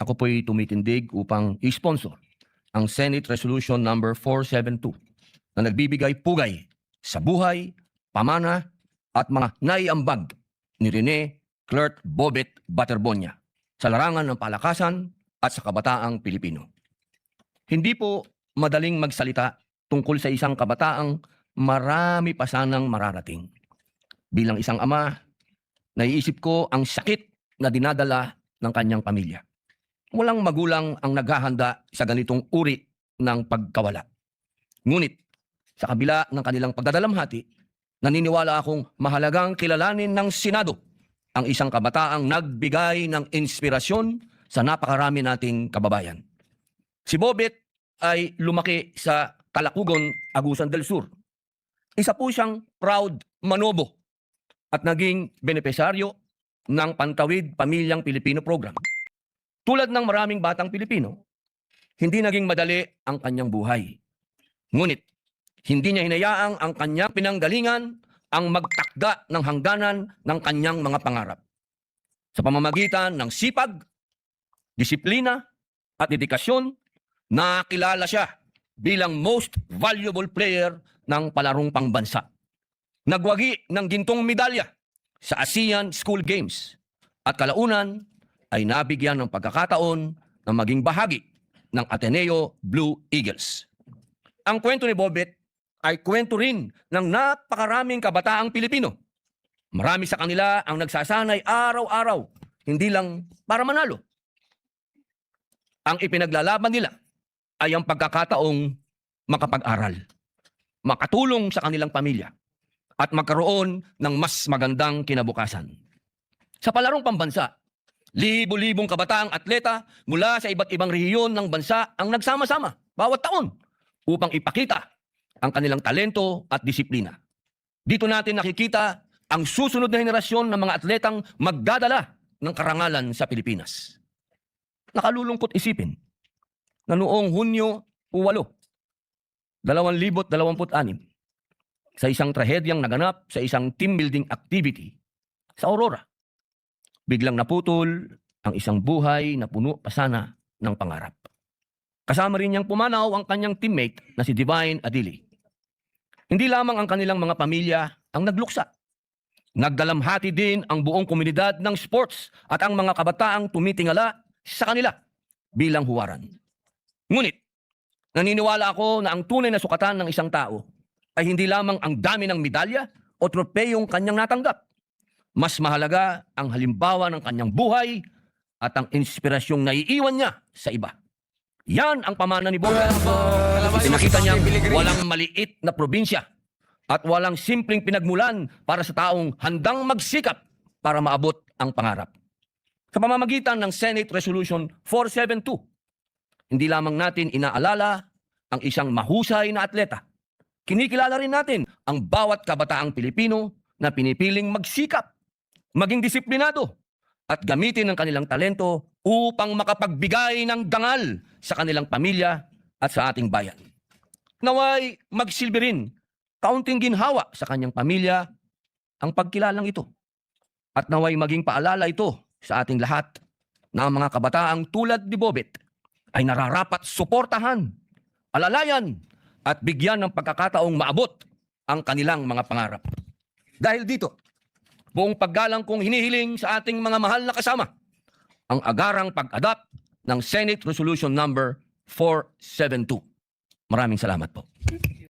ako po'y tumitindig upang i-sponsor ang Senate Resolution number 472 na nagbibigay pugay sa buhay, pamana at mga naiambag ni Rene Clerk Bobet Baterbonia sa larangan ng palakasan at sa kabataang Pilipino. Hindi po madaling magsalita tungkol sa isang kabataang marami pa sanang mararating. Bilang isang ama, naiisip ko ang sakit na dinadala ng kanyang pamilya. Walang magulang ang naghahanda sa ganitong uri ng pagkawala. Ngunit, sa kabila ng kanilang pagdadalamhati, naniniwala akong mahalagang kilalanin ng Senado ang isang kabataang nagbigay ng inspirasyon sa napakarami nating kababayan. Si Bobet ay lumaki sa Calacugon, Agusan del Sur. Isa po siyang proud manobo at naging benepisaryo ng Pantawid Pamilyang Pilipino Program. Tulad ng maraming batang Pilipino, hindi naging madali ang kanyang buhay. Ngunit, hindi niya hinayaang ang kanyang pinanggalingan ang magtakda ng hangganan ng kanyang mga pangarap. Sa pamamagitan ng sipag, disiplina at dedikasyon, nakilala siya bilang most valuable player ng palarong pangbansa. Nagwagi ng gintong medalya sa ASEAN School Games at kalaunan ay nabigyan ng pagkakataon na maging bahagi ng Ateneo Blue Eagles. Ang kwento ni Bobet ay kwento rin ng napakaraming kabataang Pilipino. Marami sa kanila ang nagsasanay araw-araw, hindi lang para manalo. Ang ipinaglalaban nila ay ang pagkakataong makapag-aral, makatulong sa kanilang pamilya, at magkaroon ng mas magandang kinabukasan. Sa palarong pambansa, libo-libong kabataang atleta mula sa iba't ibang rehiyon ng bansa ang nagsama-sama bawat taon upang ipakita ang kanilang talento at disiplina. Dito natin nakikita ang susunod na henerasyon ng mga atletang magdadala ng karangalan sa Pilipinas. Nakalulungkot isipin na noong Hunyo 8, 2026, sa isang trahedyang naganap sa isang team building activity sa Aurora, biglang naputol ang isang buhay na puno pa sana ng pangarap. Kasama rin niyang pumanaw ang kanyang teammate na si Divine Adili. Hindi lamang ang kanilang mga pamilya ang nagluksa. Nagdalamhati din ang buong komunidad ng sports at ang mga kabataang tumitingala sa kanila bilang huwaran. Ngunit, naniniwala ako na ang tunay na sukatan ng isang tao ay hindi lamang ang dami ng medalya o tropeyong kanyang natanggap. Mas mahalaga ang halimbawa ng kanyang buhay at ang inspirasyong naiiwan niya sa iba. Yan ang pamana ni Bobet. Pinakita niya walang maliit na probinsya at walang simpleng pinagmulan para sa taong handang magsikap para maabot ang pangarap. Sa pamamagitan ng Senate Resolution 472, hindi lamang natin inaalala ang isang mahusay na atleta. Kinikilala rin natin ang bawat kabataang Pilipino na pinipiling magsikap, maging disiplinado, at gamitin ang kanilang talento upang makapagbigay ng dangal sa kanilang pamilya at sa ating bayan. Naway magsilbi rin kaunting ginhawa sa kanyang pamilya ang pagkilalang ito. At naway maging paalala ito sa ating lahat na ang mga kabataang tulad ni Bobet ay nararapat suportahan, alalayan, at bigyan ng pagkakataong maabot ang kanilang mga pangarap. Dahil dito, buong paggalang kong hinihiling sa ating mga mahal na kasama ang agarang pag-adapt ng Senate Resolution number 472. Maraming salamat po.